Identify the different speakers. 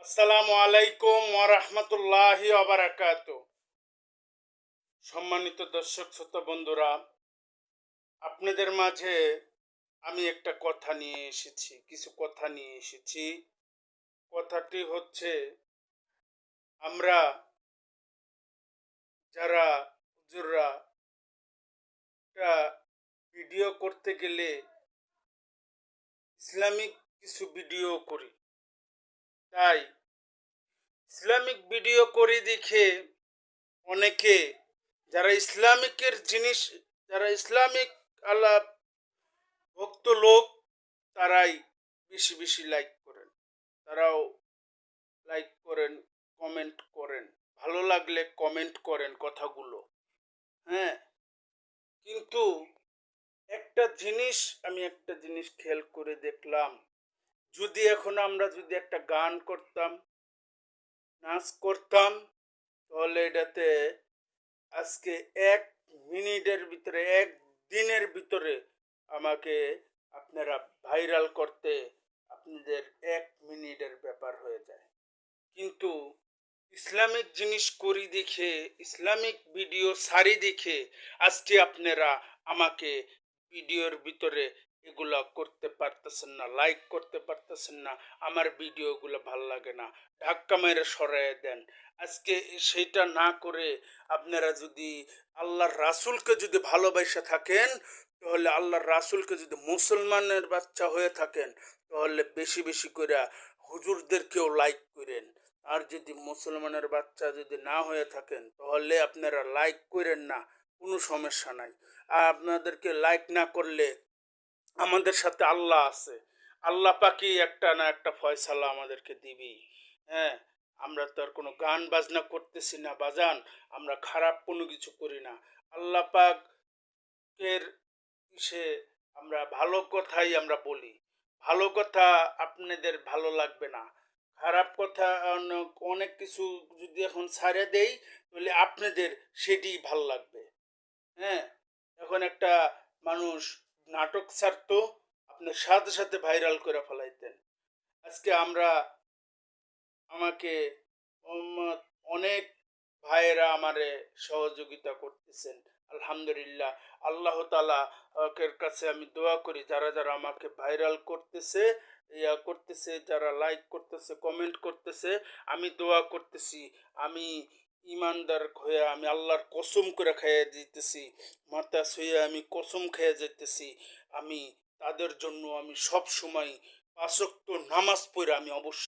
Speaker 1: আসসালামু আলাইকুম ওয়া রাহমাতুল্লাহি ওয়া বারাকাতুহু। সম্মানিত দর্শক শ্রোতা বন্ধুরা, আপনাদের মাঝে আমি একটা কথা নিয়ে এসেছি, কিছু কথা নিয়ে এসেছি। কথাটি হচ্ছে, আমরা যারা হুজুররা একটা ভিডিও করতে গেলে ইসলামিক কিছু ভিডিও করি। তাই ইসলামিক ভিডিও করি দেখে অনেকে যারা ইসলামিকের জিনিস, যারা ইসলামিক আলাপ ভক্ত লোক, তারাই বেশি বেশি লাইক করেন। তারাও লাইক করেন, কমেন্ট করেন, ভালো লাগলে কমেন্ট করেন কথাগুলো। হ্যাঁ, কিন্তু একটা জিনিস খেয়াল করে দেখলাম, যদি এখন আমরা যদি একটা গান করতাম, নাচ করতাম, তাহলে এটাতে আজকে 1 মিনিটের ভিতরে, 1 দিনের ভিতরে আমাকে আপনারা ভাইরাল করতে আপনাদের 1 মিনিটের ব্যাপার হয়ে যায়। কিন্তু ইসলামিক জিনিস করি দেখে, ইসলামিক ভিডিও সারি দেখে আজকে আপনারা আমাকে ভিডিওর ভিতরে এগুলা করতে পারতেছেন না, লাইক করতে পারতেছেন না, আমার ভিডিওগুলো ভাল লাগে না, ধাক্কা মেরে সরাইয়া দেন। আজকে সেইটা না করে আপনারা যদি আল্লাহর রাসূলকে যদি ভালোবাসা থাকেন, তাহলে আল্লাহর রাসূলকে যদি মুসলমানের বাচ্চা হয়ে থাকেন, তাহলে বেশি বেশি করে হুজুরদেরকেও লাইক করেন। আর যদি মুসলমানের বাচ্চা যদি না হয়ে থাকেন, তাহলে আপনারা লাইক করেন না, কোনো সমস্যা নাই। আর আপনাদেরকে লাইক না করলে আমাদের সাথে আল্লাহ আছে, আল্লাহ পাকই একটা না একটা ফয়সালা আমাদেরকে দিবেই। হ্যাঁ, আমরা তো আর কোনো গান বাজনা করতেছি না বাজান, আমরা খারাপ কোনো কিছু করি না। আল্লাহ পাকের সে আমরা ভালো কথাই আমরা বলি। ভালো কথা আপনাদের ভালো লাগবে না, খারাপ কথা অনেক অনেক কিছু যদি এখন ছাড়ে দেই, তাহলে আপনাদের সেটিই ভাল লাগবে। হ্যাঁ, এখন একটা মানুষ নাটক ছাড়তো, আপনার সাথে সাথে ভাইরাল করে ফেলাইতেন। আজকে আমাকে অনেক ভাইয়েরা আমারে সহযোগিতা করতেছেন, আলহামদুলিল্লাহ। আল্লাহ তাআলা এর কাছে আমি দোয়া করি, যারা যারা আমাকে ভাইরাল করতেছে, করতেছে, যারা লাইক করতেছে, কমেন্ট করতেছে, আমি দোয়া করতেছি, আমি ইমানদার হয়ে আমি আল্লাহর কসম করে খাইয়ে দিতেছি, মাথা ছুঁয়ে আমি কসম খেয়ে যেতেছি, আমি তাদের জন্য আমি সব সময় 5 ওয়াক্ত নামাজ পড়ে আমি অবশ্যই